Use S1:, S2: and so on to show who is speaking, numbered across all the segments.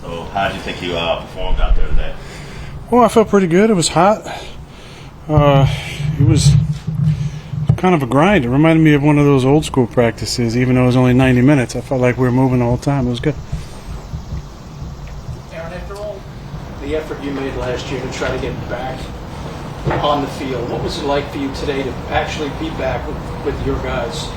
S1: So how did you think you performed out there today?
S2: Well, I felt pretty good. It was hot. It was kind of a grind. It reminded me of one of those old school practices, even though it was only 90 minutes. I felt like we were moving the whole time. It was good.
S3: Aaron, after all the effort you made last year to try to get back on the field, what was it like for you today to actually be back with your guys?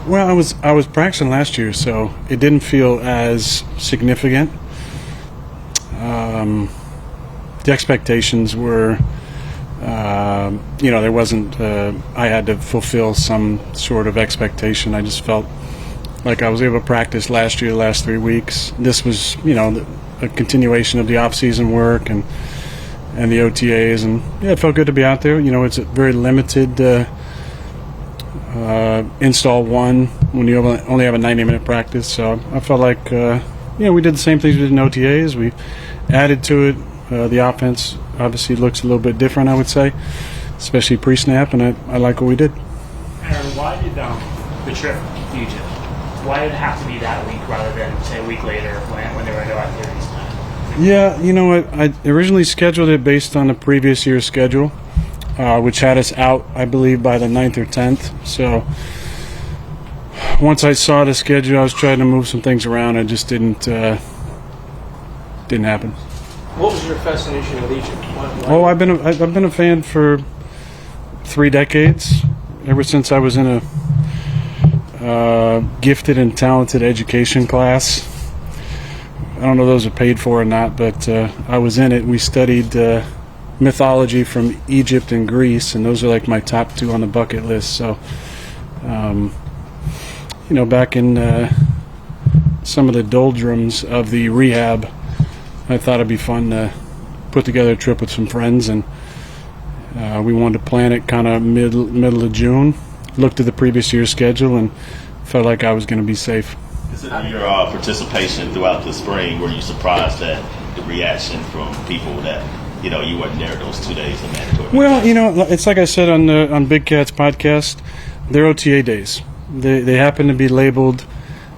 S2: Well, I was practicing last year, so it didn't feel as significant. The expectations were, there wasn't. I had to fulfill some sort of expectation. I just felt like I was able to practice last year, the last 3 weeks. This was, a continuation of the off-season work and the OTAs, and yeah, it felt good to be out there. It's a very limited install one when you only have a 90-minute practice. So I felt like, we did the same things we did in OTAs. We added to it. The offense obviously looks a little bit different, I would say, especially pre-snap, and I like what we did.
S4: Aaron, why did the trip to Egypt, why did it have to be that week rather than, say, a week later when there were no activities?
S2: Yeah, I originally scheduled it based on the previous year's schedule, which had us out, I believe, by the 9th or 10th. So once I saw the schedule, I was trying to move some things around. It just didn't happen.
S3: What was your fascination with Egypt?
S2: Oh, I've been a fan for 3 decades, ever since I was in a gifted and talented education class. I don't know if those are paid for or not, but I was in it. We studied mythology from Egypt and Greece, and those are like my top 2 on the bucket list. So, back in some of the doldrums of the rehab, I thought it'd be fun to put together a trip with some friends, and we wanted to plan it kind of middle of June. Looked at the previous year's schedule and felt like I was going to be safe.
S1: Considering your participation throughout the spring, were you surprised at the reaction from people that you weren't there those 2 days of mandatory?
S2: Well, it's like I said on Big Cat's podcast, they're OTA days. They happen to be labeled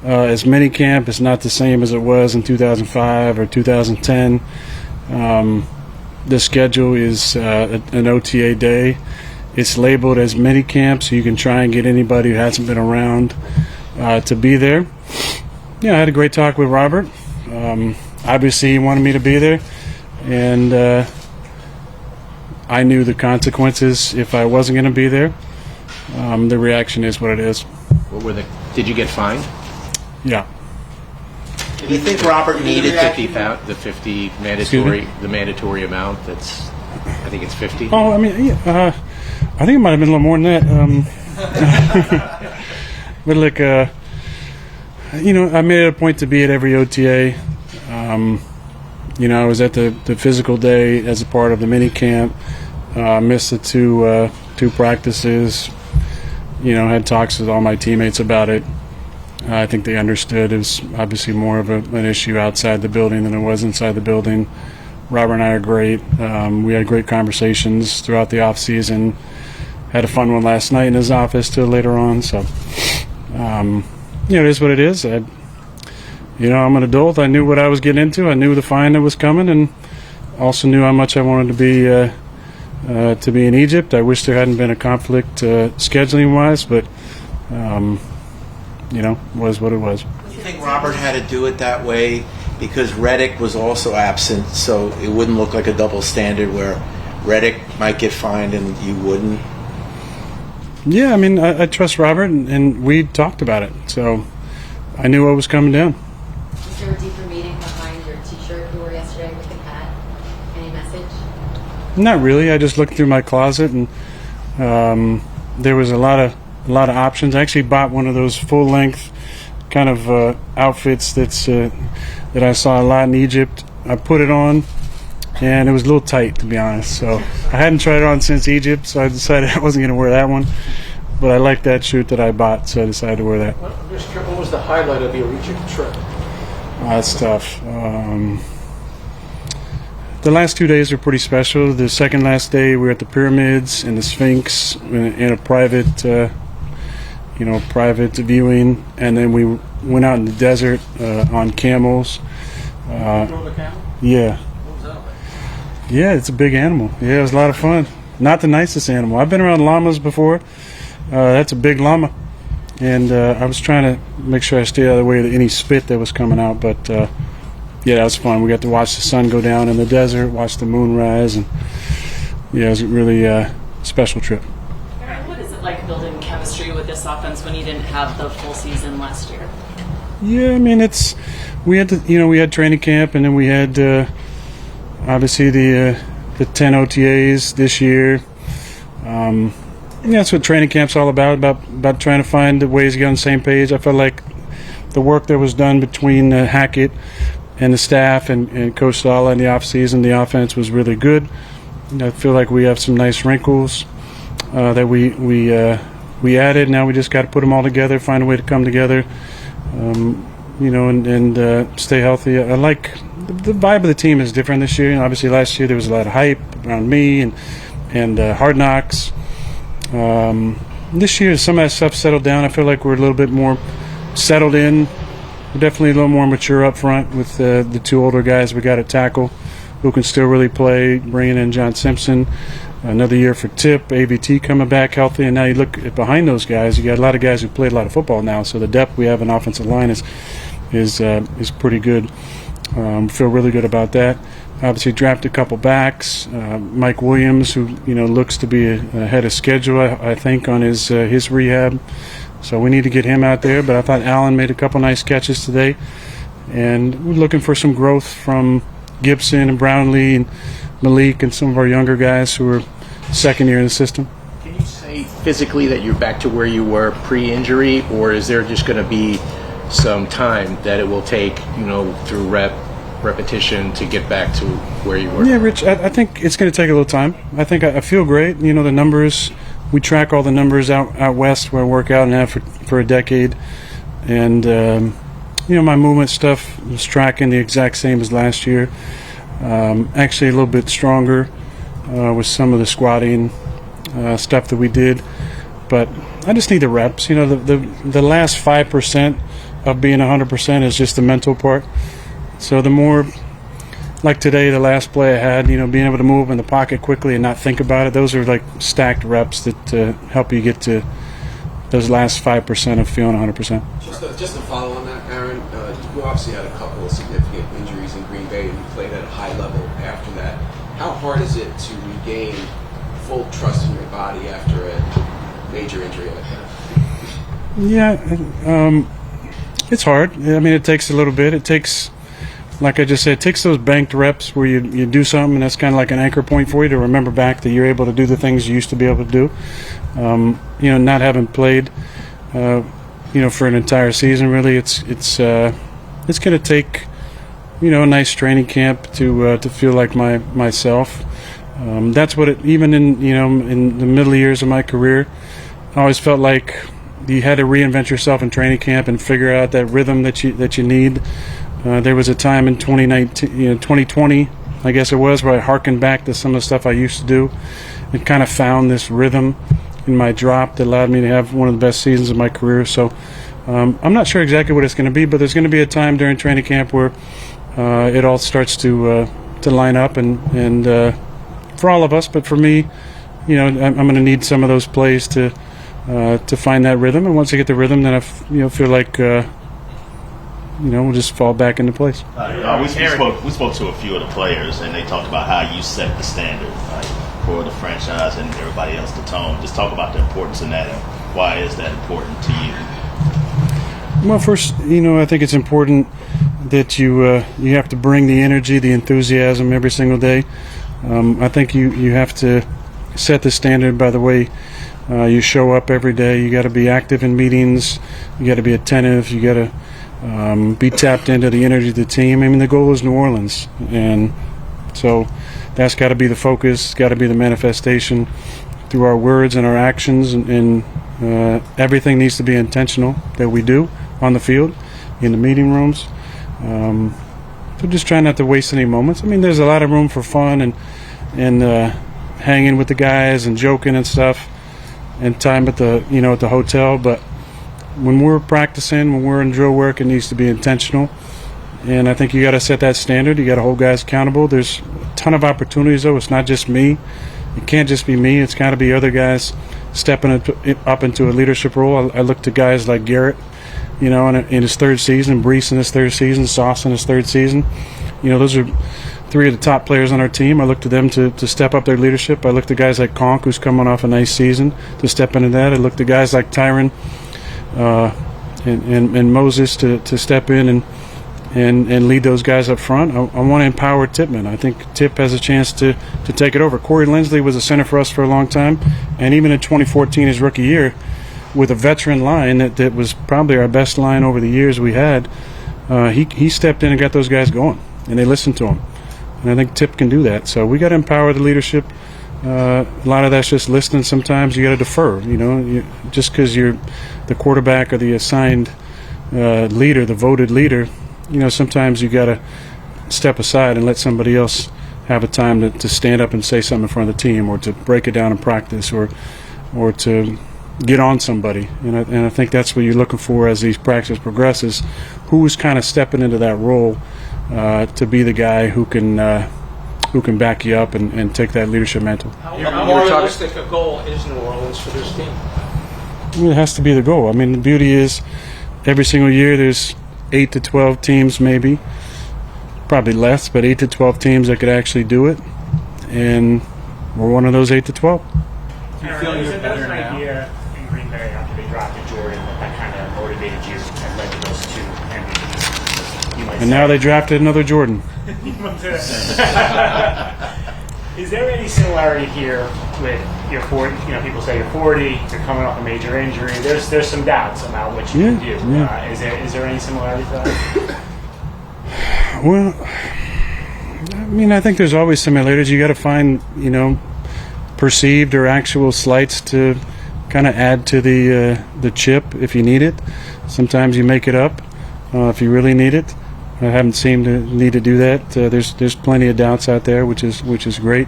S2: as minicamp. It's not the same as it was in 2005 or 2010. The schedule is an OTA day. It's labeled as minicamp, so you can try and get anybody who hasn't been around to be there. Yeah, I had a great talk with Robert. Obviously, he wanted me to be there, and I knew the consequences if I wasn't going to be there. The reaction is what it is.
S5: Did you get fined?
S2: Yeah.
S5: Do you think Robert needed the 50 mandatory, the mandatory amount? I think it's 50.
S2: Oh, I think it might have been a little more than that. But look, I made it a point to be at every OTA. I was at the physical day as a part of the mini camp. Missed the two practices. Had talks with all my teammates about it. I think they understood it was obviously more of an issue outside the building than it was inside the building. Robert and I are great. We had great conversations throughout the off season. Had a fun one last night in his office till later on. So, it is what it is. I'm an adult. I knew what I was getting into. I knew the fine that was coming, and also knew how much I wanted to be in Egypt. I wish there hadn't been a conflict scheduling wise, but was what it was.
S6: Do you think Robert had to do it that way because Reddick was also absent, so it wouldn't look like a double standard where Reddick might get fined and you wouldn't?
S2: Yeah, I trust Robert, and we talked about it, so I knew what was coming down.
S7: Was there a deeper meaning behind your T-shirt you wore yesterday with the cat? Any message?
S2: Not really. I just looked through my closet, and there was a lot of options. I actually bought one of those full-length kind of outfits that I saw a lot in Egypt. I put it on, and it was a little tight, to be honest. So I hadn't tried it on since Egypt, so I decided I wasn't going to wear that one. But I liked that shirt that I bought, so I decided to wear that.
S3: What was the highlight of your Egypt trip?
S2: That's tough. The last 2 days were pretty special. The second last day, we were at the pyramids and the Sphinx in a private, private viewing, and then we went out in the desert on camels. Yeah. Yeah, it's a big animal. Yeah, it was a lot of fun. Not the nicest animal. I've been around llamas before. That's a big llama. And I was trying to make sure I stayed out of the way of any spit that was coming out. But, yeah, that was fun. We got to watch the sun go down in the desert, watch the moon rise. And, yeah, it was a really special trip.
S8: What is it like building chemistry with this offense when you didn't have the full season last year?
S2: Yeah, I mean, we had training camp, and then we had obviously the 10 OTAs this year. That's what training camp's all about trying to find ways to get on the same page. I felt like the work that was done between Hackett and the staff and Coach Sala in the offseason, the offense was really good. I feel like we have some nice wrinkles that we added. Now we just got to put them all together, find a way to come together, and stay healthy. I like the vibe of the team is different this year. Obviously, last year there was a lot of hype around me and Hard Knocks. This year, some of that stuff settled down. I feel like we're a little bit more settled in. We're definitely a little more mature up front with the two older guys we got at tackle who can still really play, bringing in John Simpson. Another year for Tip, AVT coming back healthy, and now you look at behind those guys, you got a lot of guys who played a lot of football now, so the depth we have in offensive line is pretty good. Feel really good about that. Obviously drafted a couple backs. Mike Williams, who looks to be ahead of schedule, I think, on his rehab. So we need to get him out there. But I thought Allen made a couple nice catches today, and we're looking for some growth from Gibson and Brownlee and Malik and some of our younger guys who are second year in the system.
S5: Can you say physically that you're back to where you were pre-injury, or is there just going to be some time that it will take, through repetition to get back to where you were?
S2: Yeah, Rich, I think it's going to take a little time. I think I feel great. The numbers, we track all the numbers out west where I work out and have for a decade. And, my movement stuff was tracking the exact same as last year. Actually a little bit stronger with some of the squatting stuff that we did. But I just need the reps. The last 5% of being 100% is just the mental part. So the more, like today, the last play I had, being able to move in the pocket quickly and not think about it, those are like stacked reps that help you get to those last 5% of feeling 100%.
S9: Just to follow on that, Aaron, you obviously had a couple of significant injuries in Green Bay and you played at a high level after that. How hard is it to regain full trust in your body after a major injury like that?
S2: Yeah, it's hard. I mean, it takes a little bit. It takes, like I just said, it takes those banked reps where you do something and that's kind of like an anchor point for you to remember back that you're able to do the things you used to be able to do. Not having played, for an entire season, really, it's going to take, a nice training camp to feel like myself. That's what even in the middle years of my career, I always felt like you had to reinvent yourself in training camp and figure out that rhythm that you need. There was a time in 2020, I guess it was, where I harkened back to some of the stuff I used to do and kind of found this rhythm in my drop that allowed me to have one of the best seasons of my career. So I'm not sure exactly what it's going to be, but there's going to be a time during training camp where it all starts to line up and for all of us, but for me, I'm going to need some of those plays to find that rhythm. And once I get the rhythm, then I feel like we'll just fall back into place.
S1: We spoke to a few of the players, and they talked about how you set the standard, for the franchise and everybody else, the tone. Just talk about the importance of that and why is that important to you?
S2: Well, first, I think it's important that you have to bring the energy, the enthusiasm every single day. I think you have to set the standard by the way you show up every day. You got to be active in meetings. You got to be attentive. You got to be tapped into the energy of the team. I mean, the goal is New Orleans, and so that's got to be the focus. It's got to be the manifestation through our words and our actions, and everything needs to be intentional that we do on the field, in the meeting rooms. So just try not to waste any moments. I mean, there's a lot of room for fun and hanging with the guys and joking and stuff, and time at the hotel. But when we're practicing, when we're in drill work, it needs to be intentional. and I think you got to set that standard. You got to hold guys accountable. There's a ton of opportunities, though. It's not just me. It can't just be me. It's got to be other guys stepping up into a leadership role. I look to guys like Garrett, you know, in his third season, Brees in his third season, Sauce in his third season. You know, those are three of the top players on our team. I look to them to step up their leadership. I look to guys like Conk, who's coming off a nice season, to step into that. I look to guys like Tyron and Moses to step in and lead those guys up front. I want to empower Tippmann. I think Tip has a chance to take it over. Corey Lindsley was a center for us for a long time, and even in 2014, his rookie year, with a veteran line that was probably our best line over the years we had, he stepped in and got those guys going, and they listened to him. And I think Tip can do that. So we got to empower the leadership. A lot of that's just listening. Sometimes you got to defer. You know, just because you're the quarterback or the assigned leader, the voted leader, you know, sometimes you got to step aside and let somebody else have a time to stand up and say something in front of the team, or to break it down in practice, or to get on somebody. And I think that's what you're looking for as these practices progresses. Who's kind of stepping into that role to be the guy who can back you up and take that leadership mantle.
S3: How realistic a goal is New Orleans for this team?
S2: I mean, it has to be the goal. I mean, the beauty is every single year there's 8 to 12 teams, maybe, probably less, but 8 to 12 teams that could actually do it, and we're one of those 8 to 12.
S4: Do you feel you're better now? Idea in Green Bay after they drafted Jordan that kind of motivated you and led to those two MVPs?
S2: And now they drafted another Jordan.
S4: Is there any similarity here with your 40? You know, people say you're 40, you're coming off a major injury. There's some doubts about what you can do.
S2: Yeah.
S4: Is there any similarity to that?
S2: Well, I mean, I think there's always similarities. You got to find, you know, perceived or actual slights to kind of add to the chip if you need it. Sometimes you make it up if you really need it. I haven't seemed to need to do that. There's plenty of doubts out there, which is great.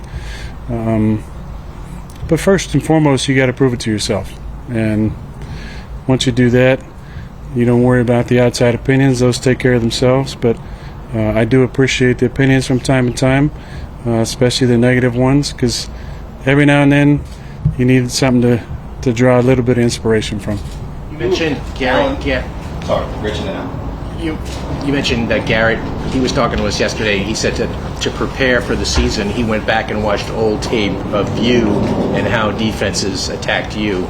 S2: But first and foremost, you got to prove it to yourself. And once you do that, you don't worry about the outside opinions; those take care of themselves. But I do appreciate the opinions from time to time, especially the negative ones, because every now and then you need something to draw a little bit of inspiration from.
S5: You mentioned Garrett.
S1: Sorry, Rich and Al.
S5: You mentioned that Garrett, he was talking to us yesterday. He said to prepare for the season, he went back and watched old tape of you and how defenses attacked you.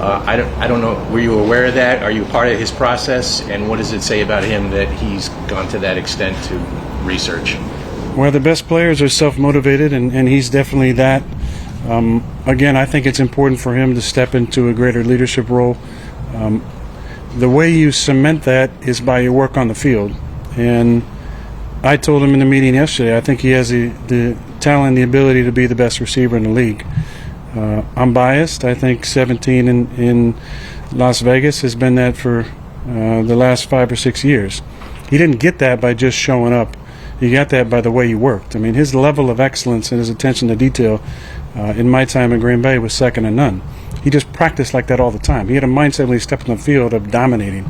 S5: I don't know, were you aware of that? Are you part of his process? And what does it say about him that he's gone to that extent to research?
S2: Well, the best players are self-motivated, and he's definitely that. Again, I think it's important for him to step into a greater leadership role. The way you cement that is by your work on the field. And I told him in the meeting yesterday, I think he has the talent and the ability to be the best receiver in the league. I'm biased. I think 17 in Las Vegas has been that for the last 5 or 6 years. He didn't get that by just showing up. He got that by the way he worked. I mean, his level of excellence and his attention to detail in my time in Green Bay was second to none. He just practiced like that all the time. He had a mindset when he stepped on the field of dominating.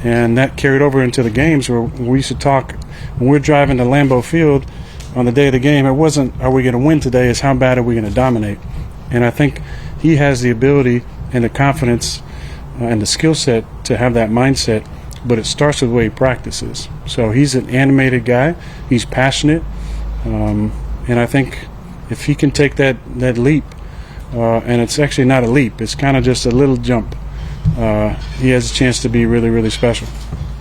S2: And that carried over into the games where we used to talk. When we're driving to Lambeau Field on the day of the game, it wasn't, are we going to win today? It's how bad are we going to dominate? And I think he has the ability and the confidence and the skill set to have that mindset, but it starts with the way he practices. So he's an animated guy. He's passionate. And I think if he can take that leap, and it's actually not a leap, it's kind of just a little jump, he has a chance to be really, really special.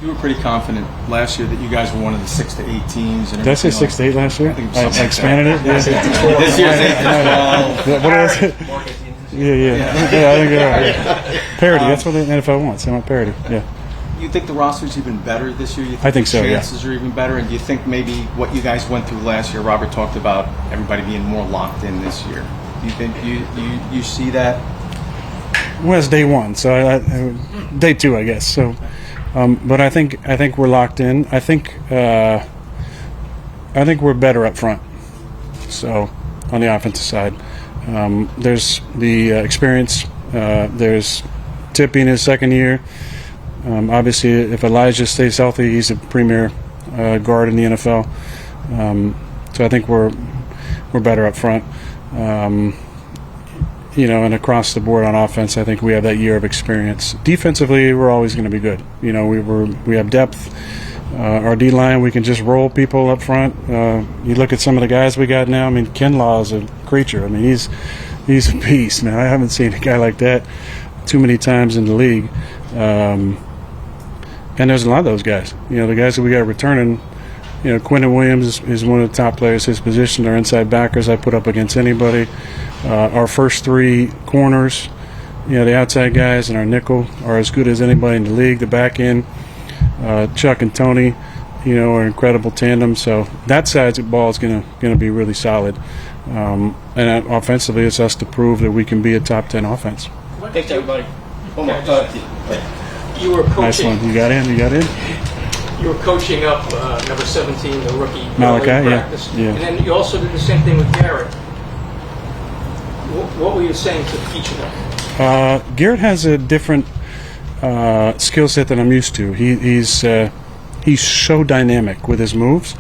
S10: You were pretty confident last year that you guys were one of the 6 to 8 teams. And
S2: did I say 6 to 8 last year? I expanded it.
S10: This year's 8 to 12.
S2: What is it? Yeah. I think you're right. Yeah. Parity. That's what the NFL wants. They want parity. Yeah.
S10: You think the roster's even better this year? You think
S2: I think so.
S10: The chances are even better. And do you think maybe what you guys went through last year? Robert talked about everybody being more locked in this year. Do you think you see that?
S2: Well, it's day one, so day two, I guess. So, but I think we're locked in. I think we're better up front. So, on the offensive side, there's the experience. There's Tippy in his second year. Obviously, if Elijah stays healthy, he's a premier guard in the NFL. So I think we're better up front. And across the board on offense, I think we have that year of experience. Defensively, we're always going to be good. We have depth. Our D-line, we can just roll people up front. You look at some of the guys we got now. I mean, Kinlaw is a creature. I mean, he's a beast, man. I haven't seen a guy like that too many times in the league. And there's a lot of those guys. The guys that we got returning. Quentin Williams is one of the top players. His position, our inside backers, I put up against anybody. Our first three corners, the outside guys and our nickel are as good as anybody in the league. The back end, Chuck and Tony, are incredible tandem. So that side of the ball is going to be really solid. And offensively, it's us to prove that we can be a top 10 offense.
S3: Thanks, everybody. You were coaching.
S2: Nice one. You got in.
S3: You were coaching up number 17, the rookie
S2: Malachi,
S3: practice.
S2: yeah.
S3: And then you also did the same thing with Garrett. What were you saying to each of them?
S2: Garrett has a different skill set than I'm used to. He's so dynamic with his moves.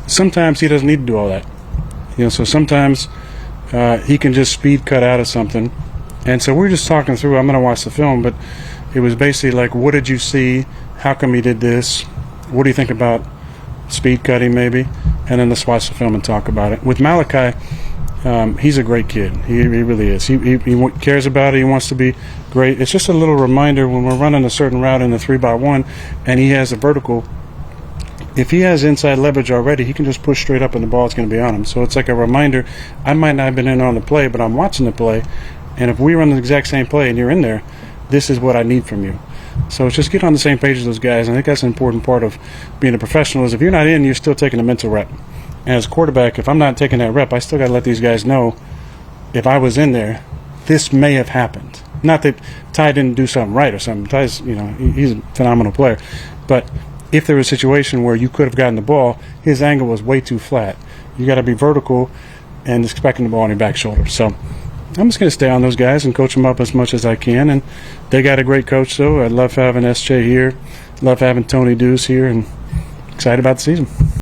S2: Sometimes he doesn't need to do all that. So sometimes he can just speed cut out of something. And so we're just talking through. I'm going to watch the film, but it was basically like, what did you see? How come he did this? What do you think about speed cutting maybe? And then let's watch the film and talk about it. With Malachi, he's a great kid. He really is. He cares about it. He wants to be great. It's just a little reminder when we're running a certain route in the 3x1 and he has a vertical. If he has inside leverage already, he can just push straight up and the ball's going to be on him. So it's like a reminder. I might not have been in on the play, but I'm watching the play. And if we run the exact same play and you're in there, this is what I need from you. So it's just get on the same page as those guys. I think that's an important part of being a professional is if you're not in, you're still taking a mental rep. And as a quarterback, if I'm not taking that rep, I still got to let these guys know if I was in there, this may have happened. Not that Ty didn't do something right or something. Ty's, he's a phenomenal player. But if there was a situation where you could have gotten the ball, his angle was way too flat. You got to be vertical and expecting the ball on your back shoulder. So I'm just going to stay on those guys and coach them up as much as I can. And they got a great coach, though. I love having SJ here. Love having Tony Deuce here. And excited about the season.